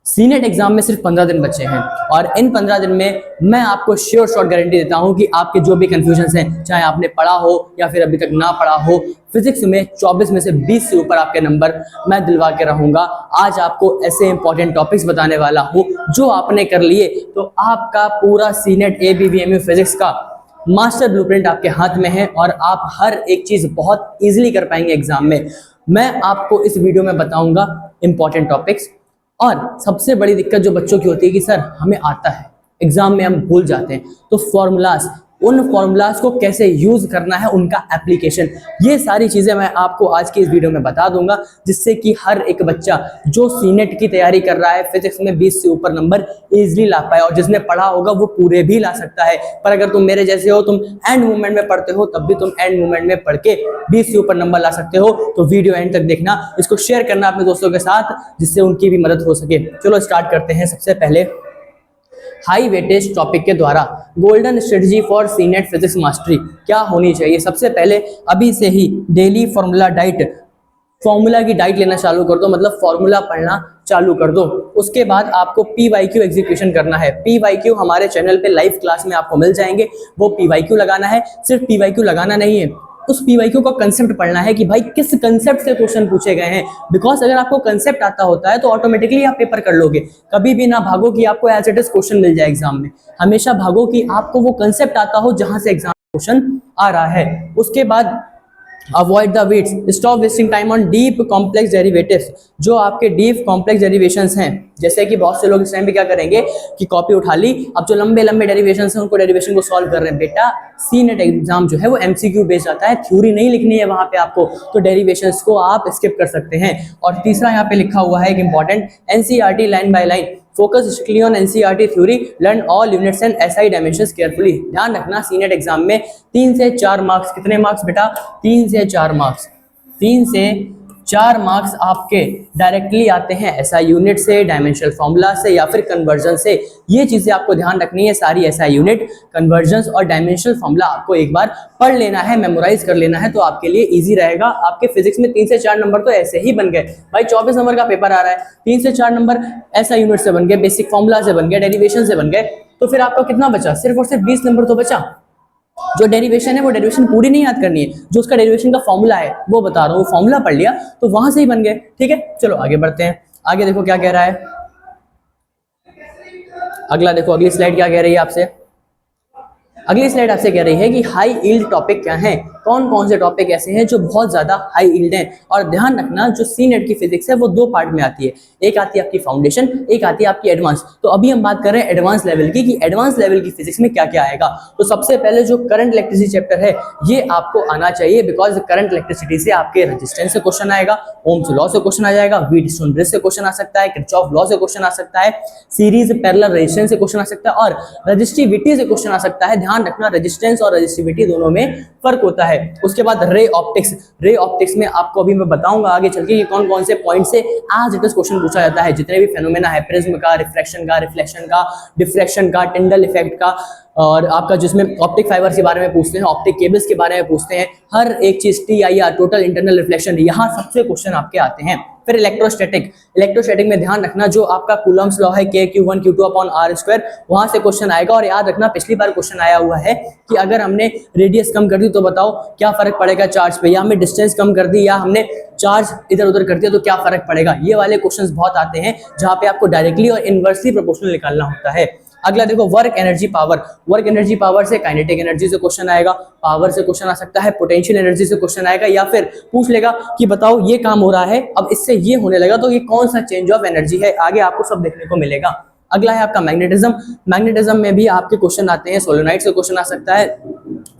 Senate exam में सिर्फ 15 दिन बचे हैं और इन 15 दिन में मैं आपको श्योर शॉट गारंटी देता हूं कि आपके जो भी कंफ्यूजन हैं, चाहे आपने पढ़ा हो या फिर अभी तक ना पढ़ा हो, फिजिक्स में 24 में से 20 से ऊपर आपके नंबर मैं दिलवा के रहूंगा। आज आपको ऐसे इंपॉर्टेंट टॉपिक्स बताने वाला हूं जो आपने कर लिए तो आपका पूरा सीनेट ABVMU फिजिक्स का मास्टर ब्लूप्रिंट आपके हाथ में है और आप हर एक चीज बहुत इजीली कर पाएंगे एग्जाम में। मैं आपको इस वीडियो में बताऊंगा इंपॉर्टेंट टॉपिक्स। और सबसे बड़ी दिक्कत जो बच्चों की होती है कि सर हमें आता है, एग्जाम में हम भूल जाते हैं, तो फॉर्मूलाज, उन फॉर्मूलाज को कैसे यूज करना है, उनका एप्लीकेशन, ये सारी चीजें मैं आपको आज की इस वीडियो में बता दूंगा, जिससे कि हर एक बच्चा जो सीनेट की तैयारी कर रहा है फिजिक्स में 20 से ऊपर नंबर इजीली ला पाए। और जिसने पढ़ा होगा वो पूरे भी ला सकता है। पर अगर तुम मेरे जैसे हो, तुम एंड मोमेंट में पढ़ते हो, तब भी तुम एंड मोमेंट में पढ़ के 20 से ऊपर नंबर ला सकते हो। तो वीडियो एंड तक देखना, इसको शेयर करना अपने दोस्तों के साथ जिससे उनकी भी मदद हो सके। चलो स्टार्ट करते हैं। सबसे पहले हाई वेटेज टॉपिक के द्वारा golden strategy for senate physics mastery क्या होनी चाहिए। सबसे पहले अभी से ही डेली फॉर्मूला डाइट, फॉर्मूला की डाइट लेना चालू कर दो, मतलब फॉर्मूला पढ़ना चालू कर दो। उसके बाद आपको PYQ एग्जीक्यूशन करना है। PYQ हमारे चैनल पे लाइव क्लास में आपको मिल जाएंगे, वो PYQ लगाना है। सिर्फ PYQ लगाना नहीं है, उस PYQ का कंसेप्ट पढ़ना है कि भाई किस कंसेप्ट से क्वेश्चन पूछे गए हैं। बिकॉज अगर आपको कंसेप्ट आता होता है तो ऑटोमेटिकली आप पेपर कर लोगे। कभी भी ना भागो कि आपको एज इट इज क्वेश्चन मिल जाए एग्जाम में, हमेशा भागो कि आपको वो कंसेप्ट आता हो जहां से एग्जाम क्वेश्चन आ रहा है। उसके बाद avoid the weights, stop wasting time on deep complex derivatives. जो आपके डीप कॉम्प्लेक्स डेरिवेशंस हैं, जैसे कि बहुत से लोग इस टाइम पे क्या करेंगे कि कॉपी उठा ली, अब जो लंबे लंबे डेरिवेशंस हैं उनको डेरिवेशन को सॉल्व कर रहे हैं। बेटा सीनेट एग्जाम जो है वो MCQ बेस्ड आता है, थ्योरी नहीं लिखनी है वहां पे आपको, तो डेरिवेशंस को आप स्किप कर सकते हैं। और तीसरा यहाँ पे लिखा हुआ है एक important, NCERT line by line, focus strictly on NCERT theory, learn all units and SI dimensions carefully. ध्यान रखना सीनेट एग्जाम में 3 से 4 मार्क्स, कितने मार्क्स बेटा? 3 से 4 मार्क्स, 3 से 4 मार्क्स आपके डायरेक्टली आते हैं SI यूनिट से, डायमेंशनल फॉर्मूला से या फिर कन्वर्जन से। ये चीजें आपको ध्यान रखनी है, सारी SI यूनिट, कन्वर्जन्स और डायमेंशनल फॉर्मूला आपको एक बार पढ़ लेना है, मेमोराइज कर लेना है, तो आपके लिए इजी रहेगा। आपके फिजिक्स में 3 से 4 नंबर तो ऐसे ही बन गए भाई। 24 नंबर का पेपर आ रहा है, 3 से 4 नंबर SI यूनिट से बन गए, बेसिक फॉर्मूला से बन गए, डेरिवेशन से बन गए, तो फिर आपका कितना बचा? सिर्फ और सिर्फ 20 नंबर तो बचा। जो डेरिवेशन है वो डेरिवेशन पूरी नहीं याद करनी है, जो उसका डेरिवेशन का फॉर्मूला है वो बता रहा हूँ, वो फॉर्मूला पढ़ लिया तो वहां से ही बन गए। ठीक है, चलो आगे बढ़ते हैं। आगे देखो क्या कह रहा है, अगला देखो, अगली स्लाइड क्या कह रही है आपसे। अगली स्लाइड आपसे कह रही है कि हाई यील्ड टॉपिक क्या हैं, कौन कौन से टॉपिक ऐसे हैं जो बहुत ज्यादा हाई यील्ड हैं। और ध्यान रखना जो सीनेट की फिजिक्स है वो 2 पार्ट में आती है, एक आती है आपकी फाउंडेशन, एक आती है आपकी एडवांस। तो अभी हम बात कर रहे हैं एडवांस लेवल की, कि एडवांस लेवल की फिजिक्स में क्या क्या आएगा। तो सबसे पहले जो करंट इलेक्ट्रिसिटी चैप्टर है ये आपको आना चाहिए, बिकॉज करंट इलेक्ट्रिसिटी से आपके रेजिस्टेंस से क्वेश्चन आएगा, ओम्स लॉ से क्वेश्चन आ जाएगा, व्हीटस्टोन ब्रिज से क्वेश्चन आ सकता है, किरचॉफ लॉ से क्वेश्चन आ सकता है, सीरीज पैरेलल रेजिस्टेंस से क्वेश्चन आ सकता है और रजिस्टिविटी से क्वेश्चन आ सकता है। ध्यान रखना रेजिस्टेंस और रजिस्टिविटी दोनों में फर्क होता है। उसके बाद रे ऑप्टिक्स, रे ऑप्टिक्स में आपको अभी मैं बताऊंगा आगे चल के कि कौन कौन से पॉइंट से एज इट इज क्वेश्चन पूछा जाता है। जितने भी फेनोमेना है, प्रिज्म का, रिफ्रैक्शन का, रिफ्लेक्शन का, डिफ्रैक्शन का, टिंडल इफेक्ट का, और आपका जिसमें ऑप्टिक फाइबर के बारे में पूछते हैं, ऑप्टिक केबल्स के बारे में पूछते हैं, हर एक चीज TIR, टोटल इंटरनल रिफ्लेक्शन, यहाँ सबसे क्वेश्चन आपके आते हैं। फिर इलेक्ट्रोस्टैटिक, इलेक्ट्रोस्टैटिक में ध्यान रखना जो आपका कूलम्स लॉ है KQ1 Q2/R², वहां से क्वेश्चन आएगा। और याद रखना पिछली बार क्वेश्चन आया हुआ है कि अगर हमने रेडियस कम कर दी तो बताओ क्या फर्क पड़ेगा चार्ज पे, या हमने डिस्टेंस कम कर दी या हमने चार्ज इधर उधर कर दिया तो क्या फर्क पड़ेगा। ये वाले क्वेश्चंस बहुत आते हैं जहां पे आपको डायरेक्टली और इनवर्सली प्रोपोर्शनल निकालना होता है। अगला देखो work energy power, work energy power से काइनेटिक एनर्जी से क्वेश्चन आएगा, पावर से क्वेश्चन आ सकता है, पोटेंशियल एनर्जी से क्वेश्चन आएगा, या फिर पूछ लेगा कि बताओ ये काम हो रहा है, अब इससे ये होने लगा तो ये कौन सा चेंज ऑफ एनर्जी है। आगे आपको सब देखने को मिलेगा। अगला है आपका मैग्नेटिज्म, मैग्नेटिज्म में भी आपके क्वेश्चन आते हैं, सोलेनोइड से क्वेश्चन आ सकता है,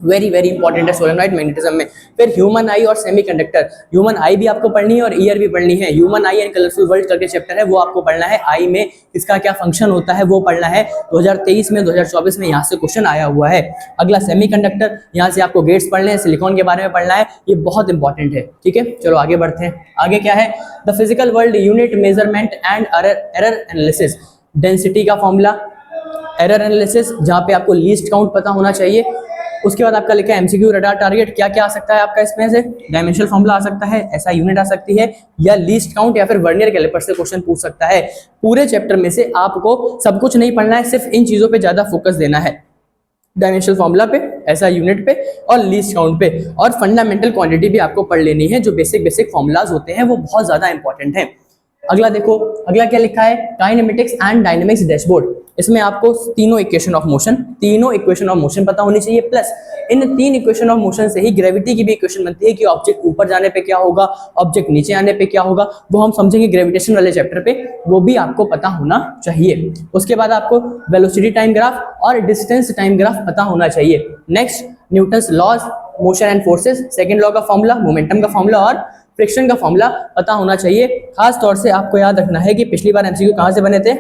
वेरी वेरी इंपॉर्टेंट है सोलेनोइड मैग्नेटिज्म में। फिर ह्यूमन आई और सेमीकंडक्टर, ह्यूमन आई भी आपको पढ़नी है और ईयर भी पढ़नी है। Human I and colourful world करके चैप्टर है, वो आपको पढ़ना है। आई में इसका क्या फंक्शन होता है वो पढ़ना है। 2023 में 2024 में यहाँ से क्वेश्चन आया हुआ है। अगला सेमीकंडक्टर, यहाँ से आपको गेट्स पढ़ने हैं, सिलिकॉन के बारे में पढ़ना है, ये बहुत इंपॉर्टेंट है। ठीक है, चलो आगे बढ़ते हैं। आगे क्या है, the physical world, unit measurement and error analysis, density का फॉर्मूला, एरर एनालिसिस जहाँ पे आपको लीस्ट काउंट पता होना चाहिए, उसके बाद आपका लिखा है एमसीक्यू रडार टारगेट, क्या क्या आ सकता है आपका इसमें से, डायमेंशनल फॉर्मूला आ सकता है, ऐसा यूनिट आ सकती है, या लीस्ट काउंट, या फिर वर्नियर कैलिपर से क्वेश्चन पूछ सकता है। पूरे चैप्टर में से आपको सब कुछ नहीं पढ़ना है, सिर्फ इन चीजों पे ज्यादा फोकस देना है, डायमेंशनल फॉर्मूला पे, ऐसा यूनिट पे, और लीस्ट काउंट पे। और फंडामेंटल क्वांटिटी भी आपको पढ़ लेनी है, जो बेसिक फॉर्मूलाज होते हैं वो बहुत ज्यादा इंपॉर्टेंट है। अगला देखो, अगला क्या लिखा है, काइनेमेटिक्स एंड डायनेमिक्स डैशबोर्ड। इसमें आपको तीनों इक्वेशन ऑफ मोशन पता होनी चाहिए, plus in 3 equation of motion से ही ग्रेविटी की भी इक्वेशन बनती है कि ऑब्जेक्ट ऊपर जाने पे क्या होगा, ऑब्जेक्ट नीचे आने पे क्या होगा, वो हम समझेंगे ग्रेविटेशन वाले चैप्टर पे, वो भी आपको पता होना चाहिए। उसके बाद आपको वेलोसिटी टाइम ग्राफ और डिस्टेंस टाइम ग्राफ पता होना चाहिए। Next, Newton's laws, motion and forces, second law का फॉर्मूला, मोमेंटम का फॉर्मूला और फ्रिक्शन का फॉर्मूला पता होना चाहिए। खास तौर से आपको याद रखना है कि पिछली बार एमसीक्यू कहां से बने थे,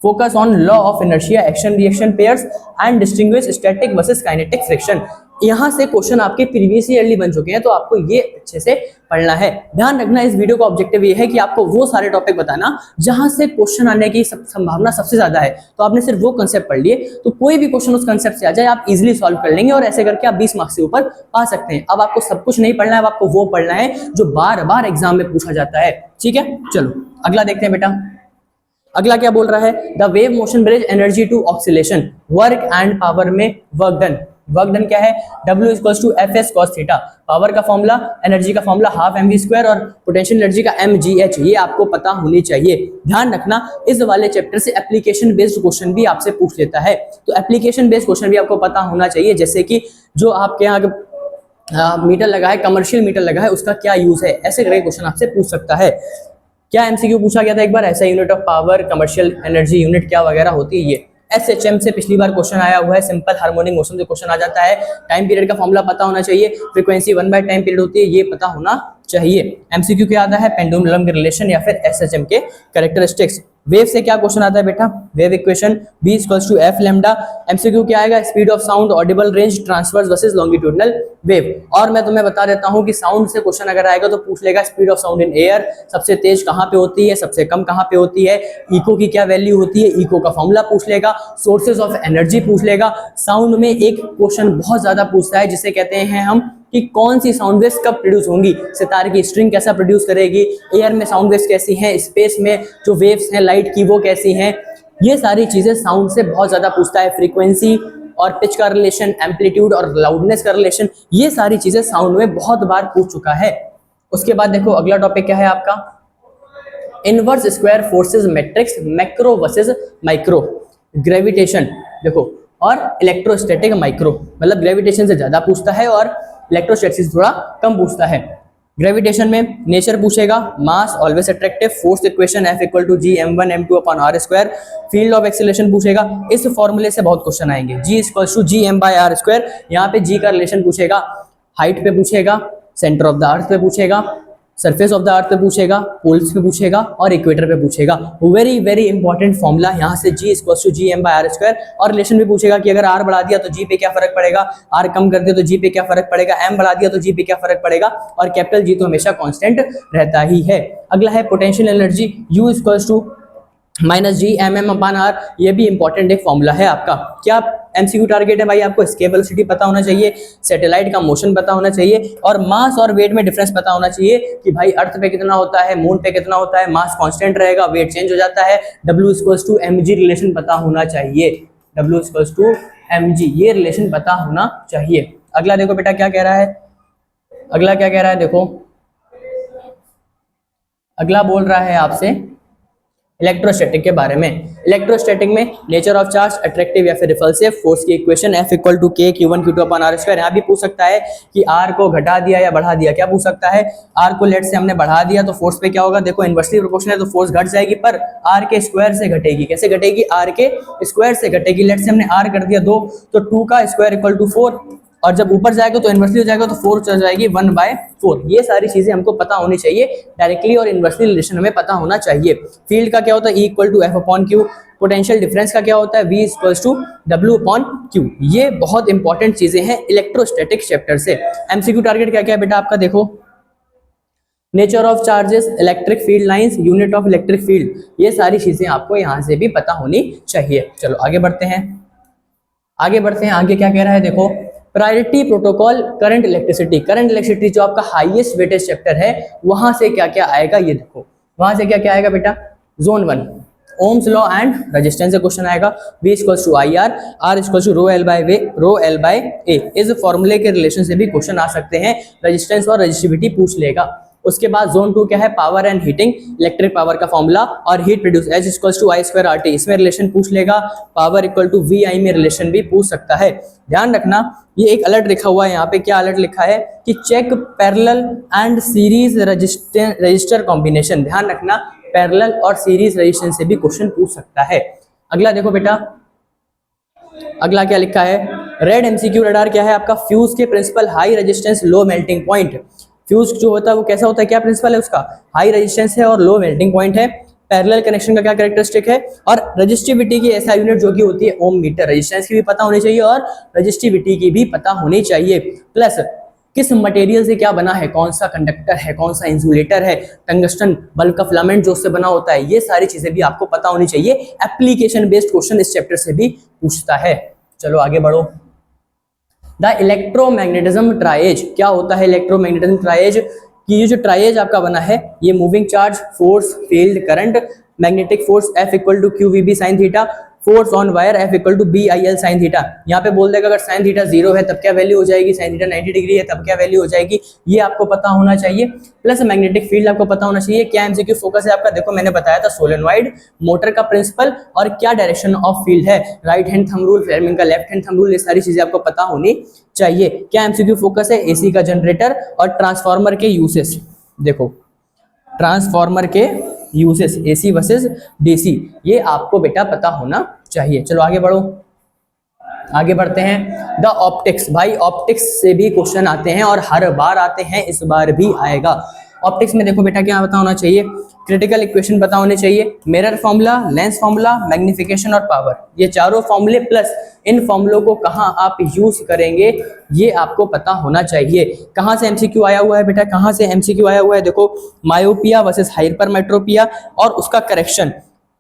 focus on law of inertia, action reaction pairs and distinguish static versus kinetic friction. यहाँ से क्वेश्चन आपके प्रीवियस ईयरली बन चुके हैं, तो आपको ये अच्छे से पढ़ना है। ध्यान रखना, इस वीडियो का ऑब्जेक्टिव ये है कि आपको वो सारे टॉपिक बताना जहां से क्वेश्चन आने की संभावना सबसे ज्यादा है। तो आपने सिर्फ वो कंसेप्ट पढ़ लिए, तो कोई भी क्वेश्चन उस कंसेप्ट से आ जाए आप इजीली सॉल्व कर लेंगे, और ऐसे करके आप 20 मार्क्स से ऊपर पा सकते हैं। अब आपको सब कुछ नहीं पढ़ना है, अब आपको वो पढ़ना है जो बार बार एग्जाम में पूछा जाता है। ठीक है, चलो अगला देखते हैं बेटा। अगला क्या बोल रहा है, the wave motion bridge energy to oscillation, work and power में वर्क डन। वर्क डन क्या है, W = Fs cos theta. Power का फॉर्मूला, एनर्जी का फॉर्मूला ½ mv², और पोटेंशियल एनर्जी का mgh, ये आपको पता होनी चाहिए। ध्यान रखना, इस वाले चैप्टर से एप्लीकेशन बेस्ड क्वेश्चन भी आपसे पूछ लेता है, तो एप्लीकेशन बेस्ड क्वेश्चन भी आपको पता होना चाहिए। जैसे कि जो आपके यहाँ मीटर लगा है, कमर्शियल मीटर लगा है, उसका क्या यूज है, ऐसे करके क्वेश्चन आपसे पूछ सकता है। क्या एमसीक्यू पूछा गया था एक बार, ऐसा unit of power, commercial energy unit क्या वगैरह होती है। ये एसएचएम से पिछली बार क्वेश्चन आया हुआ है, सिंपल हार्मोनिक मोशन से क्वेश्चन आ जाता है। टाइम पीरियड का फॉर्मूला पता होना चाहिए, फ्रीक्वेंसी 1/टाइम पीरियड होती है, ये पता होना चाहिए। एमसीक्यू क्या आता है, पेंडुलम के रिलेशन या फिर एसएचएम के कैरेक्टरिस्टिक्स। वेव से क्या क्वेश्चन आता है बेटा, wave equation V = F lambda. MCQ क्या आएगा, speed of sound, Audible range, transverse versus longitudinal wave. और मैं तुम्हें बता देता हूं कि साउंड से क्वेश्चन अगर आएगा तो पूछ लेगा speed of sound in air, सबसे तेज कहां पे होती है, सबसे कम कहां पे होती है, इको की क्या वैल्यू होती है, इको का फॉर्मूला पूछ लेगा, सोर्सेज ऑफ एनर्जी पूछ लेगा। साउंड में एक क्वेश्चन बहुत ज्यादा पूछता है जिसे कहते हैं हम कि कौन सी साउंड वेव्स कब प्रोड्यूस होंगी, सितार की स्ट्रिंग कैसा प्रोड्यूस करेगी, एयर में साउंड वेव्स कैसी हैं, स्पेस में जो वेव्स हैं लाइट की वो कैसी हैं, ये सारी चीजें साउंड से बहुत ज्यादा पूछता है। फ्रीक्वेंसी और पिच का रिलेशन, एम्पलीट्यूड और लाउडनेस का रिलेशन, ये सारी चीजें साउंड में बहुत बार पूछ चुका है। उसके बाद देखो अगला टॉपिक क्या है आपका, inverse square forces matrix, macro versus micro, gravitation देखो, और इलेक्ट्रोस्टैटिक माइक्रो, मतलब ग्रेविटेशन से ज्यादा पूछता है और इलेक्ट्रोस्टैटिक्स थोड़ा कम पूछता है। ग्रेविटेशन में नेचर पूछेगा, mass always attractive, force equation F = G m1m2/r², field of acceleration पूछेगा। इस फॉर्मूले से बहुत क्वेश्चन आएंगे, G = G m/r²। यहाँ पे G का रिलेशन पूछेगा, हाइट पे पूछेगा, सेंटर ऑफ द अर्थ पे पूछेगा, सरफेस ऑफ द अर्थ पे पूछेगा, पोल्स पे पूछेगा और इक्वेटर पे पूछेगा। वेरी वेरी इंपॉर्टेंट फॉर्मूला यहाँ से G = G m/r²। और रिलेशन भी पूछेगा कि अगर R बढ़ा दिया तो G पे क्या फर्क पड़ेगा, R कम कर दिया तो G पे क्या फर्क पड़ेगा, M बढ़ा दिया तो G पे क्या फर्क पड़ेगा, और कैपिटल G तो हमेशा कांस्टेंट रहता ही है। अगला है potential energy, U = -G mm/r, ये भी इंपॉर्टेंट एक फॉर्मूला है आपका। क्या एमसीक्यू टारगेट है भाई, आपको एस्केप वेलोसिटी पता होना चाहिए, सैटेलाइट का मोशन पता होना चाहिए, और मास और वेट में डिफरेंस पता होना चाहिए कि भाई अर्थ पे कितना होता है, मून पे कितना होता है, मास कांस्टेंट रहेगा, वेट चेंज हो जाता है। W = mg रिलेशन पता होना चाहिए, W = mg, ये रिलेशन पता होना चाहिए। अगला देखो बेटा क्या कह रहा है, अगला क्या कह रहा है देखो, अगला बोल रहा है आपसे इलेक्ट्रोस्टैटिक के बारे में। इलेक्ट्रोस्टैटिक में नेचर ऑफ चार्ज, अट्रैक्टिव या फिर रिपल्सिव, फोर्स की equation F = K Q1 Q2/r²। यहाँ भी पूछ सकता है कि R को घटा दिया या बढ़ा दिया, क्या पूछ सकता है, R को लेट से हमने बढ़ा दिया तो फोर्स पे क्या होगा, देखो इनवर्सली प्रोपोर्शनल है तो फोर्स घट जाएगी, पर R के स्क्वायर से घटेगी। कैसे घटेगी, R के स्क्वायर से घटेगी। लेट से हमने R कर दिया 2 तो 2 का स्क्वायर = 4, और जब ऊपर जाएगा तो इनवर्सली हो जाएगा तो 4 चल जाएगी 1/4। ये सारी चीजें हमको पता होनी चाहिए, डायरेक्टली और इनवर्सली रिलेशन हमें पता होना चाहिए। फील्ड का क्या होता है, E = F/Q। पोटेंशियल डिफरेंस का क्या होता है, V = W/Q। ये बहुत इंपॉर्टेंट चीजें हैं इलेक्ट्रोस्टैटिक चैप्टर से। एमसीक्यू टारगेट क्या क्या है बेटा आपका, देखो nature of charges, electric field lines, unit of electric field, ये सारी चीजें आपको यहाँ से भी पता होनी चाहिए। चलो आगे बढ़ते हैं, आगे बढ़ते हैं। आगे क्या कह रहा है देखो, प्रायोरिटी प्रोटोकॉल करंट इलेक्ट्रिसिटी जो आपका हाईएस्ट वेटेज चैप्टर है, वहां से क्या क्या आएगा ये देखो, वहां से क्या क्या आएगा बेटा, zone 1 Ohm's law and resistance से क्वेश्चन आएगा, V equals to I R equals to rho L by A, इस फॉर्मूले के रिलेशन से भी क्वेश्चन आ सकते हैं, रेजिस्टेंस और रेजिस्टिविटी पूछ लेगा। उसके बाद जोन 2 क्या है, power and heating, electric power का फॉर्मूला और heat produce H equals to I square R T, इसमें रिलेशन पूछ लेगा, power equal to V I में रिलेशन भी पूछ सकता है। ध्यान रखना ये एक अलर्ट लिखा हुआ है यहाँ पे, क्या अलर्ट लिखा है कि check parallel and series register combination, ध्यान रखना पैरेलल और सीरीज रेजिस्टेंस से भी क्वेश्चन पूछ सकता है। अगला देखो बेटा, अगला क्या लिखा है, रेड एमसीक्यू रडार क्या है आपका, फ्यूज के principle high resistance low melting point, fuse जो होता है वो कैसा होता है, क्या प्रिंसिपल है उसका, हाई रेजिस्टेंस है और लो मेल्टिंग पॉइंट है। पैरेलल कनेक्शन का क्या कैरेक्टरिस्टिक है, और रेजिस्टिविटी की ऐसा यूनिट जो कि होती है ओम मीटर, रेजिस्टेंस की भी पता होनी चाहिए और रेजिस्टिविटी की भी पता होनी चाहिए, प्लस किस मटेरियल से क्या बना है, कौन सा कंडक्टर है, कौन सा इंसुलेटर है, टंगस्टन बल्ब का फिलामेंट जो उससे बना होता है, ये सारी चीजें भी आपको पता होनी चाहिए। एप्लीकेशन बेस्ड क्वेश्चन इस चैप्टर से भी पूछता है। चलो आगे बढ़ो। द इलेक्ट्रोमैग्नेटिज्म ट्राइएज, क्या होता है इलेक्ट्रोमैग्नेटिज्म ट्राइएज, कि ये जो ट्राइएज आपका बना है ये moving charge, force, field, current, magnetic force F equal to Q V B sine theta, force on wire F equal to B I L sine theta. यहाँ पे बोल देगा अगर साइन थीटा 0 है तब क्या वैल्यू हो जाएगी, साइन थीटा 90 डिग्री है तब क्या वैल्यू हो जाएगी, ये आपको पता होना चाहिए। प्लस मैग्नेटिक फील्ड आपको पता होना चाहिए। क्या एमसीक्यू फोकस है आपका, देखो मैंने बताया था सोलेनॉइड, मोटर का प्रिंसिपल और क्या डायरेक्शन ऑफ फील्ड है, right hand thumb rule, Fleming का लेफ्ट हैंड थंब रूल, ये सारी चीजें आपको पता होनी चाहिए। क्या एमसीक्यू फोकस है, एसी का जनरेटर और ट्रांसफार्मर के यूसेस, देखो ट्रांसफार्मर के यूसेस एसी वर्सेस डीसी, ये आपको बेटा पता होना चाहिए। चलो आगे बढ़ो, आगे बढ़ते हैं। द ऑप्टिक्स, भाई ऑप्टिक्स से भी क्वेश्चन आते हैं और हर बार आते हैं, इस बार भी आएगा। ऑप्टिक्स में देखो बेटा क्या पता होना चाहिए, क्रिटिकल इक्वेशन पता होने चाहिए, mirror formula, lens formula, magnification और पावर, ये चारों फॉर्मूले प्लस इन फॉर्मूलों को कहाँ आप यूज करेंगे ये आपको पता होना चाहिए। कहाँ से एमसीक्यू आया हुआ है बेटा, कहाँ से एमसीक्यू आया हुआ है, देखो मायोपिया वर्सेस हाइपरमेट्रोपिया और उसका करेक्शन,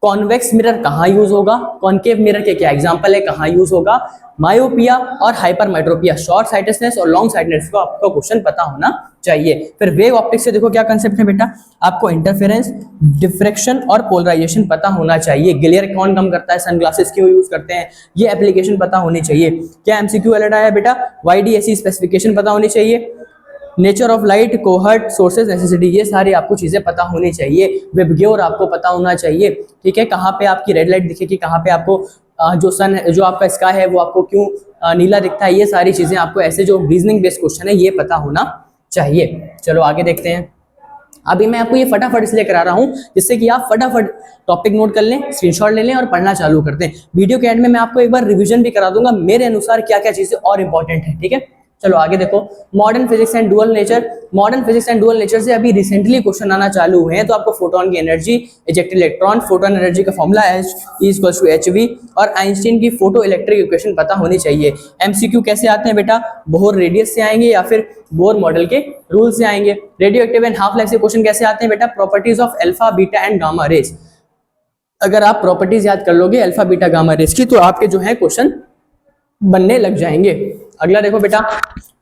कॉन्वेक्स मिरर कहाँ यूज होगा, कॉनकेव मिरर के क्या एग्जांपल है, कहाँ यूज होगा, मायोपिया और हाइपरमेट्रोपिया, शॉर्ट साइटेडनेस और लॉन्ग साइटेडनेस को आपको क्वेश्चन पता होना चाहिए। फिर वेव ऑप्टिक्स से देखो क्या कंसेप्ट है बेटा, आपको इंटरफेरेंस, डिफ्रेक्शन और पोलराइजेशन पता होना चाहिए। ग्लेयर कौन कम करता है, सनग्लासेस क्यों यूज करते हैं, ये एप्लीकेशन पता होनी चाहिए। क्या एमसीक्यू अलर्ट आया बेटा, वाईडीएसी स्पेसिफिकेशन पता होनी चाहिए, nature of light, cohort, sources, necessity, ये सारी आपको चीजें पता होनी चाहिए। वेबग्योर आपको पता होना चाहिए, ठीक है, कहाँ पे आपकी रेड लाइट दिखेगी, कहाँ पे आपको जो सन जो आपका स्काई है वो आपको क्यों नीला दिखता है, ये सारी चीजें आपको ऐसे जो रीजनिंग बेस्ड क्वेश्चन है ये पता होना चाहिए। चलो आगे देखते हैं। अभी मैं आपको ये फटाफट इसलिए करा रहा हूँ जिससे कि आप फटाफट टॉपिक नोट कर लें, स्क्रीनशॉट ले लें और पढ़ना चालू कर दें। वीडियो के एंड में मैं आपको एक बार रिवीजन भी करा दूंगा मेरे अनुसार क्या क्या चीजें और इंपॉर्टेंट है, ठीक है। चलो आगे देखो, modern physics and dual nature, modern physics and dual nature से अभी रिसेंटली क्वेश्चन आना चालू हुए हैं। तो आपको फोटोन की energy, ejected electron, photon energy का फॉर्मूला H=hv और आइंस्टीन की फोटो इलेक्ट्रिक इक्वेशन पता होनी चाहिए। एमसीक्यू कैसे आते हैं बेटा, बोहर रेडियस से आएंगे या फिर बोहर मॉडल के रूल से आएंगे। Radio active and half life से क्वेश्चन कैसे आते हैं बेटा, properties of alpha, beta and gamma rays. अगर आप प्रॉपर्टीज याद कर लोगे अल्फा, बीटा, गामा रेज की तो आपके जो है क्वेश्चन बनने लग जाएंगे। अगला देखो बेटा,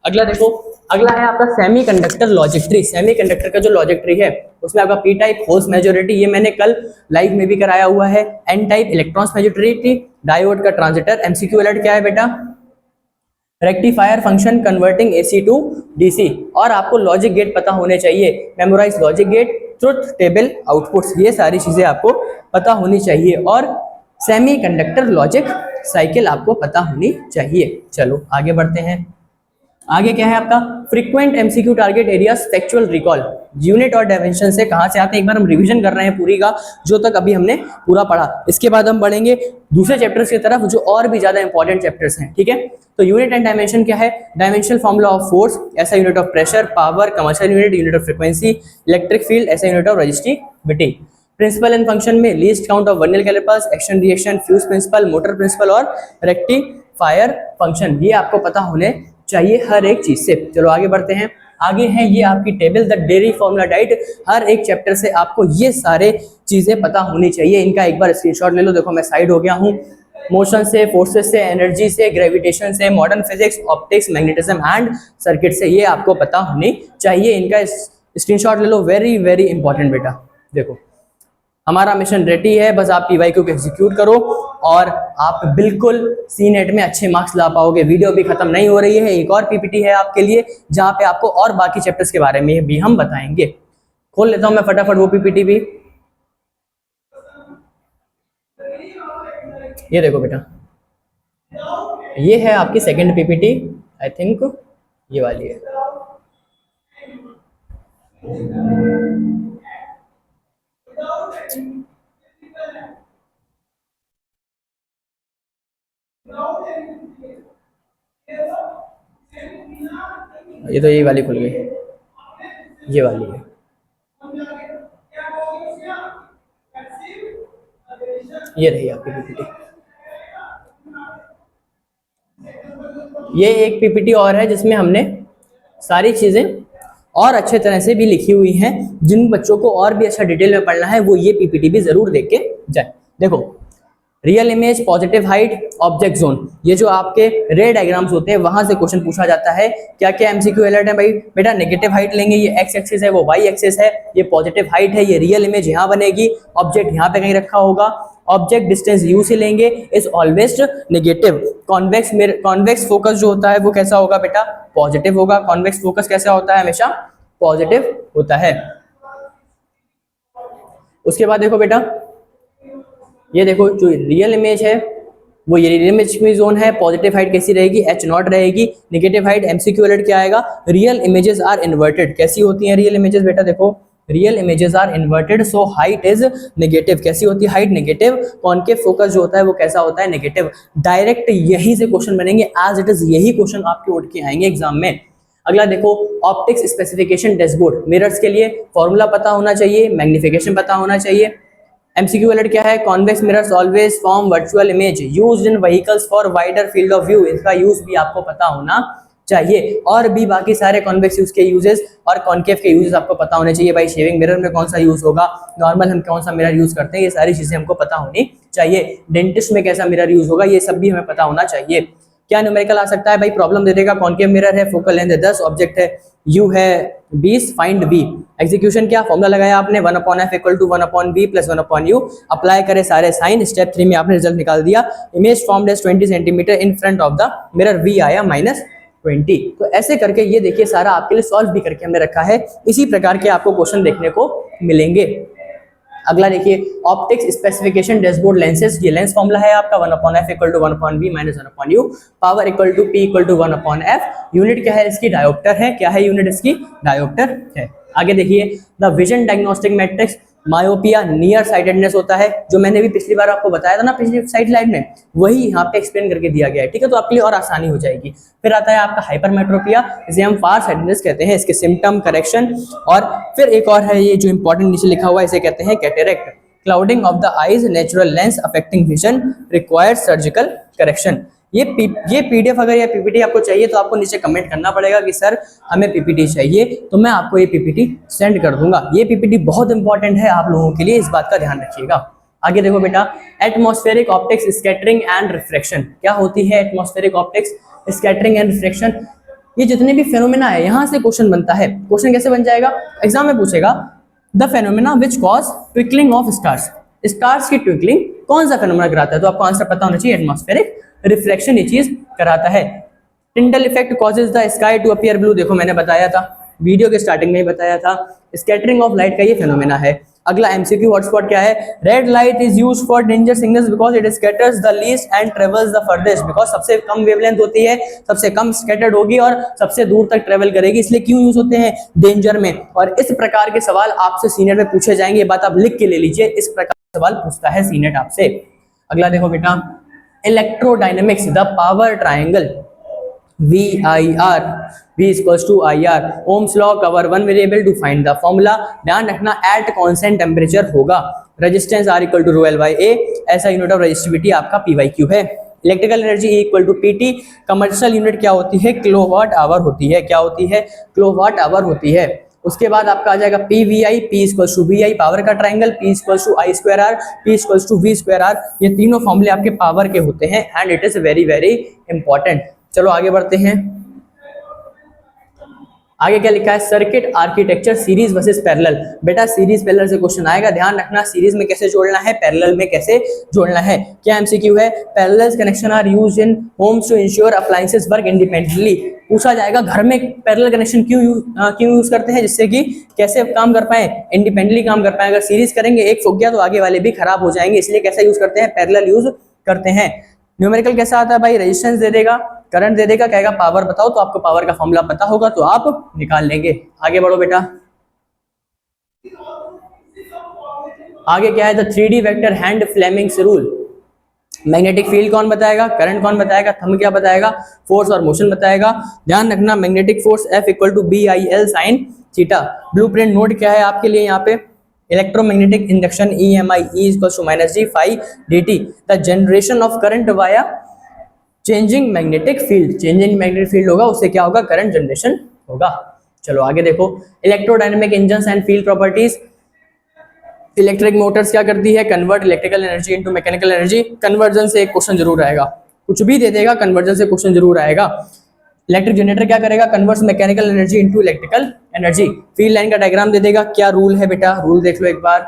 अगला देखो, अगला है आपका सेमीकंडक्टर लॉजिक ट्री। सेमीकंडक्टर का जो लॉजिक ट्री है उसमें आपका पी टाइप, होल्स मेजॉरिटी, ये मैंने कल लाइव में भी कराया हुआ है। N type, electrons majority, diode का ट्रांजिस्टर। एमसीक्यू अलर्ट क्या है बेटा, rectifier function converting AC to DC, और आपको लॉजिक गेट पता होने चाहिए, memorise logic gate, truth table, outputs, ये सारी चीजें आपको पता होनी चाहिए। और सेमीकंडक्टर लॉजिक साइकिल आपको पता होनी चाहिए। चलो आगे बढ़ते हैं। आगे क्या है आपका, frequent MCQ target areas, factual recall, unit और डायमेंशन से कहां से आते हैं, एक बार हम रिवीजन कर रहे हैं पूरी का जो तक अभी हमने पूरा पढ़ा। इसके बाद हम बढ़ेंगे दूसरे चैप्टर्स की तरफ जो और भी ज्यादा इंपॉर्टेंट चैप्टर्स हैं, ठीक है। तो यूनिट एंड डायमेंशन क्या है, डायमेंशनल फॉर्मूला ऑफ फोर्स, ऐसा unit of pressure, power, commercial unit, unit of frequency, electric field, ऐसा unit of resistivity. Principle and function में least count of vernier callipers, action reaction, fuse principle, motor principle और rectifier function, ये आपको पता होने चाहिए हर एक चीज से। चलो आगे बढ़ते हैं। आगे है ये आपकी table, the dairy formula diet, हर एक चैप्टर से आपको ये सारे चीजें पता होनी चाहिए। इनका एक बार स्क्रीनशॉट ले लो, देखो मैं साइड हो गया हूँ। मोशन से, फोर्सेस से, एनर्जी से, ग्रेविटेशन से, modern physics, optics, magnetism and circuit से, ये आपको पता होनी चाहिए। इनका स्क्रीनशॉट ले लो, वेरी वेरी इंपॉर्टेंट बेटा। देखो हमारा मिशन रेडी है, बस आप पीवाईक्यू को एग्जीक्यूट करो और आप बिल्कुल सी नेट में अच्छे मार्क्स ला पाओगे। वीडियो भी खत्म नहीं हो रही है, एक और पीपीटी है आपके लिए जहां पे आपको और बाकी चैप्टर्स के बारे में भी हम बताएंगे। खोल लेता हूं मैं फटाफट वो पीपीटी भी। ये देखो बेटा, ये है आपकी सेकंड पीपीटी, आई थिंक ये वाली है। ये तो यही वाली खुल गई, ये वाली है। ये रही आपकी पीपीटी। ये एक पीपीटी और है जिसमें हमने सारी चीजें और अच्छे तरह से भी लिखी हुई हैं। जिन बच्चों को और भी अच्छा डिटेल में पढ़ना है वो ये पीपीटी भी जरूर देख के जाए। देखो real image, positive height, object zone, ये जो आपके रे डायग्राम्स होते हैं वहां से क्वेश्चन पूछा जाता है। क्या क्या एमसीक्यू अलर्ट है भाई? बेटा नेगेटिव हाइट लेंगे, ये एक्स एक्सिस है, वो वाई एक्सिस है, ये पॉजिटिव हाइट है, ये रियल इमेज यहाँ बनेगी, ऑब्जेक्ट यहाँ पे कहीं रखा होगा, ऑब्जेक्ट डिस्टेंस यू से लेंगे, is always negative. Convex focus जो होता है वो कैसा होगा बेटा? पॉजिटिव होगा। कॉन्वेक्स फोकस कैसा होता है? हमेशा पॉजिटिव होता है। उसके बाद देखो बेटा, ये देखो जो रियल इमेज है वो ये रियल इमेज में जोन है। पॉजिटिव हाइट कैसी रहेगी? एच नॉट रहेगी। नेगेटिव हाइट एमसीक्यू अलर्ट क्या आएगा? Real images are inverted. कैसी होती हैं रियल इमेजेस बेटा? देखो real images are inverted, so height is negative. कैसी होती है हाइट? नेगेटिव। कॉनकेव फोकस जो होता है वो कैसा होता है? नेगेटिव। डायरेक्ट यहीं से क्वेश्चन बनेंगे, एज इट इज यही क्वेश्चन आपके उठ के आएंगे एग्जाम में। अगला देखो ऑप्टिक्स स्पेसिफिकेशन डैशबोर्ड। मिरर्स के लिए फॉर्मूला पता होना चाहिए, मैग्निफिकेशन पता होना चाहिए। एमसीक्यू अलर्ट क्या है? Convex mirrors always form virtual image used in vehicles for wider field of view. इसका यूज भी आपको पता होना चाहिए। और भी बाकी सारे कॉन्वेक्स यूज के यूजेस और कॉन्केव के यूजेस आपको पता होने चाहिए। भाई शेविंग मिरर में कौन सा यूज होगा, नॉर्मल हम कौन सा मिरर यूज करते हैं, ये सारी चीजें हमको पता होनी चाहिए। डेंटिस्ट में कैसा मिरर यूज होगा, ये सब भी हमें पता होना चाहिए। क्या न्यूमेरिकल आ सकता है भाई? प्रॉब्लम दे देगा। कॉन्केव मिरर है, फोकल लेंथ है 10, ऑब्जेक्ट है यू है 20, फाइंड बी। एग्जीक्यूशन क्या फॉर्मूला लगाया आपने? 1/f equal to 1/b plus 1/u। Apply करे सारे साइन। स्टेप 3 में आपने रिजल्ट निकाल दिया। Image formed as 20 centimetre in front of the mirror, v आया -20। तो ऐसे करके ये देखिए सारा आपके लिए सॉल्व भी करके हमने रखा है। इसी प्रकार के आपको क्वेश्चन देखने को मिलेंगे। अगला देखिए ऑप्टिक्स स्पेसिफिकेशन डैशबोर्ड लेंसेज। ये लेंस फॉर्मूला है आपका 1/f equal to 1/v minus 1/u। Power equal to p equal to 1/f। Unit क्या है इसकी? डायोप्टर है। क्या है यूनिट इसकी? डायोप्टर है। आगे देखिए the vision diagnostic matrix. Myopia near sightedness होता है, जो मैंने भी पिछली बार आपको बताया था ना पिछली स्लाइड में, वही यहाँ पे एक्सप्लेन करके दिया गया है। ठीक है, तो आपके लिए और आसानी हो जाएगी। फिर आता है आपका हाइपरमेट्रोपिया, इसे हम फार साइटेडनेस कहते हैं। इसके सिम्टम, करेक्शन, और फिर एक और है ये जो इंपॉर्टेंट नीचे लिखा हुआ है, इसे कहते हैं cataract. Clouding of the eyes, natural lens affecting vision, required surgical correction. ये पीडीएफ अगर ये पीपीटी आपको चाहिए तो आपको नीचे कमेंट करना पड़ेगा कि सर हमें पीपीटी चाहिए, तो मैं आपको ये पीपीटी सेंड कर दूंगा। ये पीपीटी बहुत इंपॉर्टेंट है आप लोगों के लिए, इस बात का ध्यान रखिएगा। आगे देखो बेटा, atmospheric optics scattering and refraction. क्या होती है atmospheric optics scattering and refraction? ये जितने भी फेनोमेना है यहाँ से क्वेश्चन बनता है। क्वेश्चन कैसे बन जाएगा? एग्जाम में पूछेगा the phenomena which cause twinkling of stars. Stars की ट्विंकलिंग कौन सा फेनोमेना कराता है? तो आपको आंसर पता होना चाहिए, एटमॉस्फेरिक रिफ्लेक्शन ये चीज कराता है। Tyndall effect causes the sky to appear blue. देखो मैंने बताया था, वीडियो के स्टार्टिंग में ही बताया था, स्कैटरिंग ऑफ लाइट का ये फेनोमेना है। अगला एमसीक्यू हॉटस्पॉट क्या है? Red light is used for danger signals because it scatters the least and travels the farthest. Because सबसे कम वेवलेंथ होती है, सबसे कम स्कैटर्ड होगी और सबसे दूर तक ट्रेवल करेगी, इसलिए क्यों यूज होते हैं? डेंजर में। और इस प्रकार के सवाल आपसे सीनियर में पूछे जाएंगे, ये बात आप लिख के ले लीजिए, इस प्रकार का सवाल पूछता है सीनियर आपसे। अगला देखो बेटा, electrodynamics the power triangle, VIR, V equals to IR। Ohm's law, cover one variable to find the formula. ध्यान रखना एट कांस्टेंट टेम्परेचर होगा। Resistance R equal to rho L by A, ऐसा यूनिट ऑफ रेजिस्टिविटी आपका PYQ है। Electrical energy E equal to PT। Commercial unit क्या होती है? Kilowatt hour होती है। क्या होती है? किलोवाट आवर होती है। उसके बाद आपका आ जाएगा P V I, P equals to V I power का triangle, P equals to I square R, P equals to V square R. ये तीनों फॉर्मूले आपके पावर के होते हैं and it is very very important. चलो आगे बढ़ते हैं। आगे क्या लिखा है, circuit architecture series versus parallel. बेटा सीरीज पैरेलल से क्वेश्चन आएगा, ध्यान रखना सीरीज में कैसे जोड़ना है, पैरेलल में कैसे जोड़ना है। क्या एमसीक्यू है, parallel connection are used in homes to ensure appliances work independently. पूछा जाएगा घर में पैरेलल कनेक्शन क्यों यूज करते हैं, जिससे कि कैसे काम कर पाए, इंडिपेंडेंटली काम कर पाए। अगर सीरीज करेंगे एक फूक गया तो आगे वाले भी खराब हो जाएंगे, इसलिए कैसा यूज करते हैं, पैरेलल यूज करते हैं। न्यूमेरिकल कैसा आता है भाई, रेजिस्टेंस दे देगा, करंट दे देगा, कहेगा पावर बताओ, तो आपको पावर का फॉर्मूला पता होगा तो आप निकाल लेंगे। आगे बढ़ो बेटा। आगे क्या है, the 3D vector hand Fleming's rule. Magnetic field कौन बताएगा, करंट कौन बताएगा, थंब क्या बताएगा, फोर्स और मोशन बताएगा। ध्यान रखना magnetic force F equal to BIL sine theta. Blueprint note क्या है आपके लिए यहाँ पे, electromagnetic induction EMI E equals to -G phi dt। The generation of current via changing magnetic field, changing magnetic field होगा उससे क्या होगा, करंट जनरेशन होगा। चलो आगे देखो, electrodynamic engines and field properties. Electric Motors क्या करती है, convert electrical energy into mechanical energy. Conversion से एक क्वेश्चन जरूर आएगा, कुछ भी दे देगा कन्वर्जन से क्वेश्चन जरूर आएगा। इलेक्ट्रिक जनरेटर क्या करेगा, converts mechanical energy into electrical energy. Field line का डायग्राम दे देगा, क्या रूल है बेटा, रूल देख लो एक बार।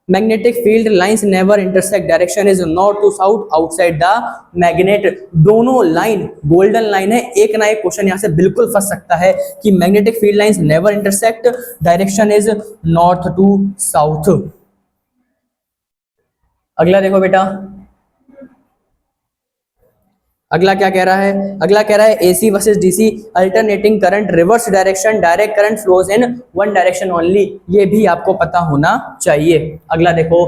Magnetic field lines never intersect, direction is north to south outside the magnet. दोनों लाइन गोल्डन लाइन है, एक ना एक क्वेश्चन यहाँ से बिल्कुल फंस सकता है कि magnetic field lines never intersect, direction is north to south. अगला देखो बेटा, अगला क्या कह रहा है, अगला कह रहा है AC versus DC alternating current reverse direction, direct current flows in one direction only. ये भी आपको पता होना चाहिए। अगला देखो,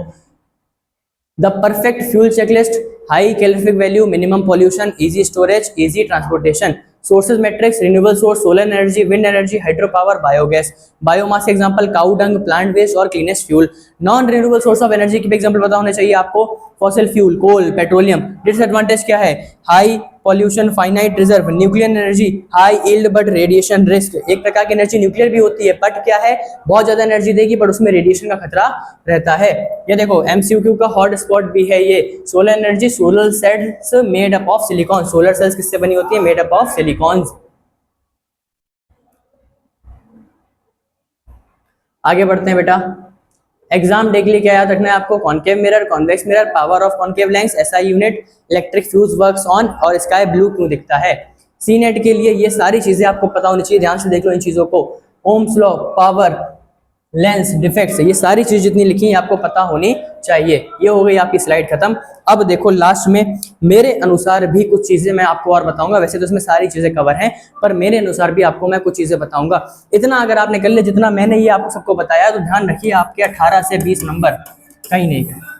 the perfect fuel checklist, high calorific value, minimum pollution, easy storage, easy transportation. Sources matrix, renewable source, solar energy, wind energy, hydro power, biogas. Biomass example cow dung, plant waste और cleanest fuel. Non renewable source of energy के भी example पता होने चाहिए आपको, fossil fuel, कोल, petroleum. Disadvantage क्या है, high pollution, finite reserve, nuclear energy, high yield but radiation risk. एक प्रकार की एनर्जी न्यूक्लियर भी होती है बट क्या है, बहुत ज्यादा एनर्जी देगी पर उसमें रेडिएशन का खतरा रहता है। ये देखो एमसीक्यू का हॉट स्पॉट भी है ये, solar energy, solar cells made up of silicon. Solar cells किससे बनी होती है, मेड अप ऑफ सिलिकॉन। आगे बढ़ते हैं बेटा, एग्जाम डे के लिए क्या याद रखना है आपको, concave mirror, convex mirror, power of concave lens, SI unit, electric fuse works on और स्काई ब्लू क्यों दिखता है। सी नेट के लिए ये सारी चीजें आपको पता होनी चाहिए, ध्यान से देख लो इन चीजों को। Ohm's law, power, lens, defects, ये सारी चीज जितनी लिखी है आपको पता होनी चाहिए। ये हो गई आपकी स्लाइड खत्म। अब देखो लास्ट में मेरे अनुसार भी कुछ चीजें मैं आपको और बताऊंगा, वैसे तो इसमें सारी चीजें कवर हैं पर मेरे अनुसार भी आपको मैं कुछ चीजें बताऊंगा। इतना अगर आपने कर लिया जितना मैंने ये आपको सबको बताया तो ध्यान रखिए आपके 18 से 20 नंबर कहीं नहीं गए।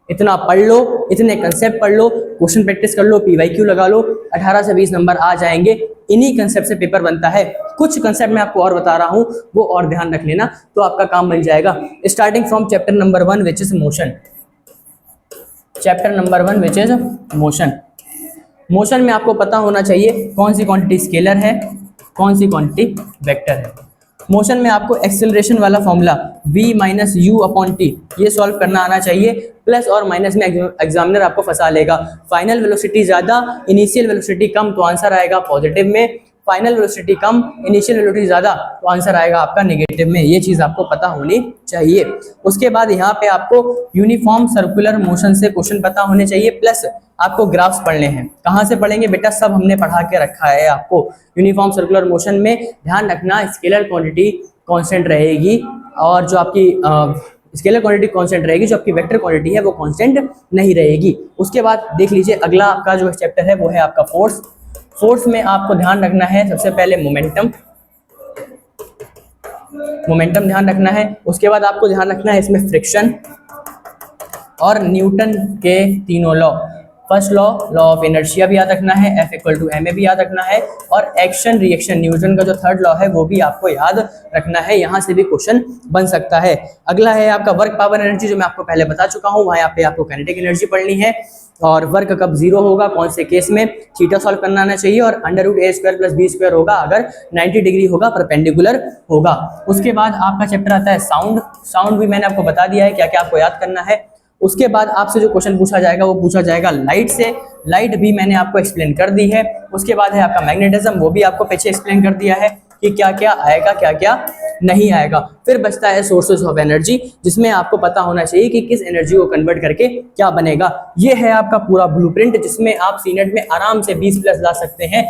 इतना पढ़ लो, इतने कंसेप्ट पढ़ लो, क्वेश्चन प्रैक्टिस कर लो, पीवाईक्यू लगा लो, 18 से 20 नंबर आ जाएंगे। इन्हीं कंसेप्ट से पेपर बनता है। कुछ कंसेप्ट मैं आपको और बता रहा हूं वो और ध्यान रख लेना तो आपका काम बन जाएगा। Starting from chapter number 1 which is motion. Chapter number 1 which is motion. Motion में आपको पता होना चाहिए कौन सी क्वांटिटी स्केलर है, कौन सी क्वांटिटी वेक्टर है। मोशन में आपको एक्सेलरेशन वाला formula v minus you upon T ये सॉल्व करना आना चाहिए। प्लस और माइनस में एग्जामिनर आपको फंसा लेगा। फाइनल वेलोसिटी ज्यादा, इनिशियल वेलोसिटी कम तो आंसर आएगा पॉजिटिव में। फाइनल वेलोसिटी कम, इनिशियल वेलोसिटी ज्यादा तो आंसर आएगा आपका नेगेटिव में। ये चीज आपको पता होनी चाहिए। उसके बाद यहाँ पे आपको यूनिफॉर्म सर्कुलर मोशन से क्वेश्चन पता होने चाहिए। प्लस आपको ग्राफ्स पढ़ने हैं। कहाँ से पढ़ेंगे बेटा, सब हमने पढ़ा के रखा है आपको। यूनिफॉर्म सर्कुलर मोशन में ध्यान रखना स्केलर क्वांटिटी कांस्टेंट रहेगी और जो आपकी स्केलर क्वांटिटी कांस्टेंट रहेगी, जो आपकी वेक्टर क्वांटिटी है वो कांस्टेंट नहीं रहेगी। उसके बाद देख लीजिए अगला आपका जो चैप्टर है वो है आपका फोर्स। फोर्स में आपको ध्यान रखना है सबसे पहले मोमेंटम, मोमेंटम ध्यान रखना है। उसके बाद आपको ध्यान रखना है इसमें फ्रिक्शन और न्यूटन के तीनों law. First law of inertia भी याद रखना है, F=ma भी याद रखना है, और एक्शन रिएक्शन न्यूटन का जो थर्ड लॉ है वो भी आपको याद रखना है। यहाँ से भी क्वेश्चन बन सकता है। अगला है आपका वर्क पावर एनर्जी, जो मैं आपको पहले बता चुका हूँ। वहाँ पे आपको काइनेटिक एनर्जी पढ़नी है, और वर्क कब जीरो होगा, कौन से केस में, थीटा सॉल्व करना आना चाहिए, और √a² + b² होगा अगर 90 डिग्री होगा, परपेंडिकुलर होगा। उसके बाद आपका चैप्टर आता है साउंड भी मैंने आपको बता दिया है क्या क्या आपको याद करना है। उसके बाद आपसे जो क्वेश्चन पूछा जाएगा वो पूछा जाएगा लाइट से, लाइट भी मैंने आपको एक्सप्लेन कर दी है। उसके बाद है आपका मैग्नेटिज्म, वो भी आपको पीछे एक्सप्लेन कर दिया है कि क्या क्या आएगा क्या क्या नहीं आएगा। फिर बचता है सोर्सेज ऑफ एनर्जी, जिसमें आपको पता होना चाहिए कि किस एनर्जी को कन्वर्ट करके क्या बनेगा। ये है आपका पूरा ब्लूप्रिंट, जिसमें आप सीनेट में आराम से 20+ ला सकते हैं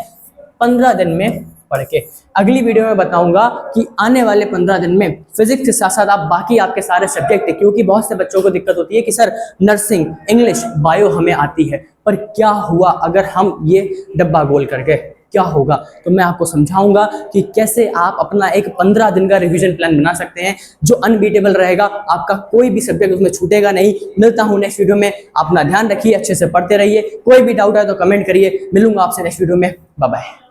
15 दिन में पढ़ के। अगली वीडियो में बताऊंगा कि आने वाले 15 दिन में फिजिक्स के साथ साथ आप बाकी आपके सारे सब्जेक्ट, क्योंकि बहुत से बच्चों को दिक्कत होती है कि सर नर्सिंग, इंग्लिश, बायो हमें आती है, पर क्या हुआ अगर हम ये डब्बा गोल कर गए, क्या होगा। तो मैं आपको समझाऊंगा कि कैसे आप अपना एक 15 दिन का रिवीजन प्लान बना सकते हैं जो अनबीटेबल रहेगा, आपका कोई भी सब्जेक्ट उसमें छूटेगा नहीं। मिलता हूं नेक्स्ट वीडियो में, अपना ध्यान रखिए, अच्छे से पढ़ते रहिए। कोई भी डाउट है तो कमेंट करिए। मिलूंगा आपसे नेक्स्ट वीडियो में, बाय बाय।